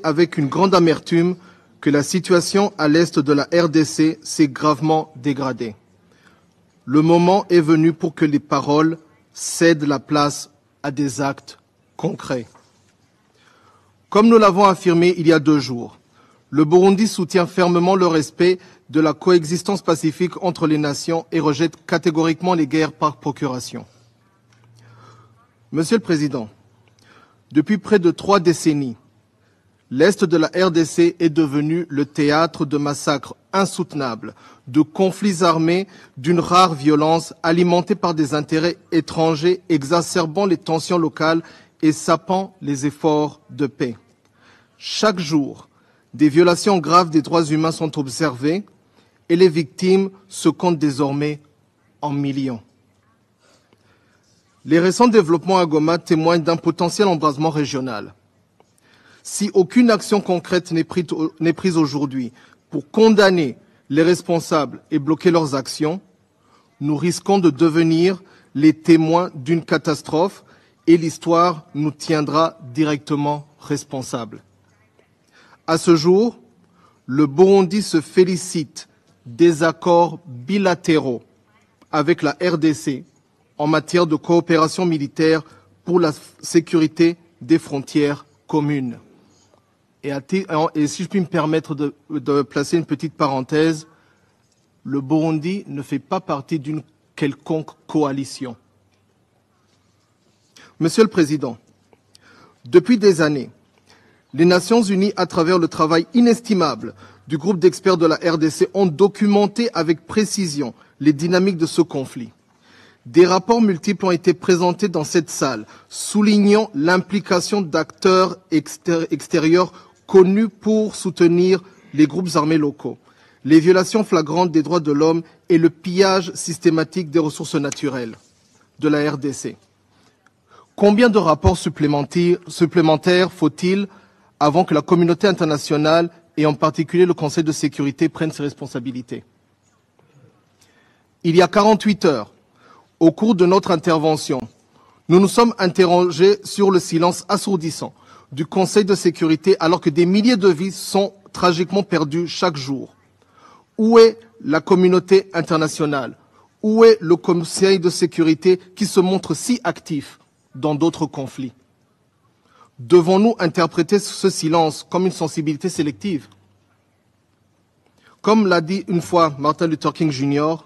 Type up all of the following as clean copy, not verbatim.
avec une grande amertume que la situation à l'est de la RDC s'est gravement dégradée. Le moment est venu pour que les paroles cèdent la place à des actes concrets. Comme nous l'avons affirmé il y a 2 jours, le Burundi soutient fermement le respect de la coexistence pacifique entre les nations et rejette catégoriquement les guerres par procuration. Monsieur le Président, depuis près de 3 décennies, l'Est de la RDC est devenu le théâtre de massacres insoutenables, de conflits armés d'une rare violence alimentés par des intérêts étrangers exacerbant les tensions locales et sapant les efforts de paix. Chaque jour, des violations graves des droits humains sont observées et les victimes se comptent désormais en millions. Les récents développements à Goma témoignent d'un potentiel embrasement régional. Si aucune action concrète n'est prise aujourd'hui pour condamner les responsables et bloquer leurs actions, nous risquons de devenir les témoins d'une catastrophe et l'histoire nous tiendra directement responsables. À ce jour, le Burundi se félicite des accords bilatéraux avec la RDC en matière de coopération militaire pour la sécurité des frontières communes. Et si je puis me permettre de placer une petite parenthèse, le Burundi ne fait pas partie d'une quelconque coalition. Monsieur le Président, depuis des années, les Nations Unies, à travers le travail inestimable du groupe d'experts de la RDC, ont documenté avec précision les dynamiques de ce conflit. Des rapports multiples ont été présentés dans cette salle, soulignant l'implication d'acteurs extérieurs connus pour soutenir les groupes armés locaux, les violations flagrantes des droits de l'homme et le pillage systématique des ressources naturelles de la RDC. Combien de rapports supplémentaires faut-il avant que la communauté internationale et en particulier le Conseil de sécurité prenne ses responsabilités? Il y a 48 heures, au cours de notre intervention, nous nous sommes interrogés sur le silence assourdissant du Conseil de sécurité alors que des milliers de vies sont tragiquement perdues chaque jour. Où est la communauté internationale? Où est le Conseil de sécurité qui se montre si actif dans d'autres conflits? Devons-nous interpréter ce silence comme une sensibilité sélective? Comme l'a dit une fois Martin Luther King Jr.,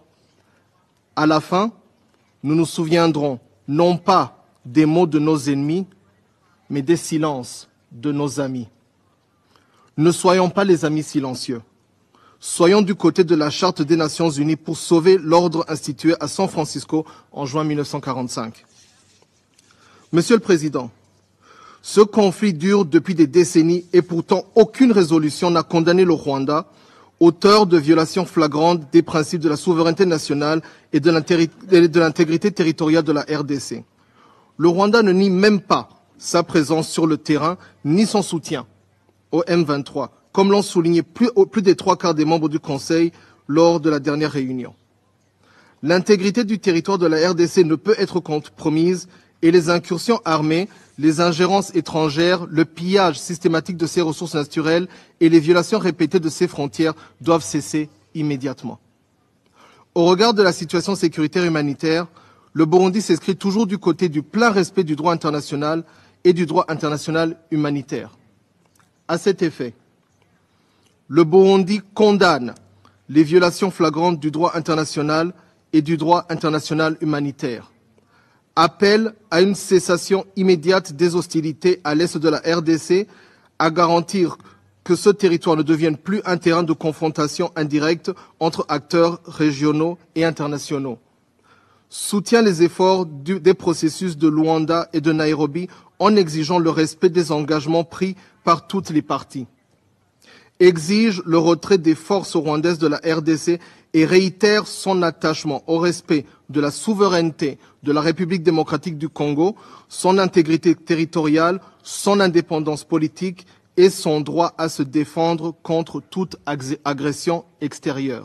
à la fin, nous nous souviendrons non pas des mots de nos ennemis, mais des silences de nos amis. Ne soyons pas les amis silencieux. Soyons du côté de la Charte des Nations Unies pour sauver l'ordre institué à San Francisco en juin 1945. Monsieur le Président, ce conflit dure depuis des décennies et pourtant aucune résolution n'a condamné le Rwanda, auteur de violations flagrantes des principes de la souveraineté nationale et de l'intégrité territoriale de la RDC. Le Rwanda ne nie même pas sa présence sur le terrain ni son soutien au M23, comme l'ont souligné plus des 3/4 des membres du Conseil lors de la dernière réunion. L'intégrité du territoire de la RDC ne peut être compromise et les incursions armées, les ingérences étrangères, le pillage systématique de ses ressources naturelles et les violations répétées de ses frontières doivent cesser immédiatement. Au regard de la situation sécuritaire humanitaire, le Burundi s'inscrit toujours du côté du plein respect du droit international et du droit international humanitaire. À cet effet, le Burundi condamne les violations flagrantes du droit international et du droit international humanitaire, appelle à une cessation immédiate des hostilités à l'est de la RDC, à garantir que ce territoire ne devienne plus un terrain de confrontation indirecte entre acteurs régionaux et internationaux, soutient les efforts des processus de Luanda et de Nairobi en exigeant le respect des engagements pris par toutes les parties, exige le retrait des forces rwandaises de la RDC et réitère son attachement au respect de la souveraineté de la République démocratique du Congo, son intégrité territoriale, son indépendance politique et son droit à se défendre contre toute agression extérieure.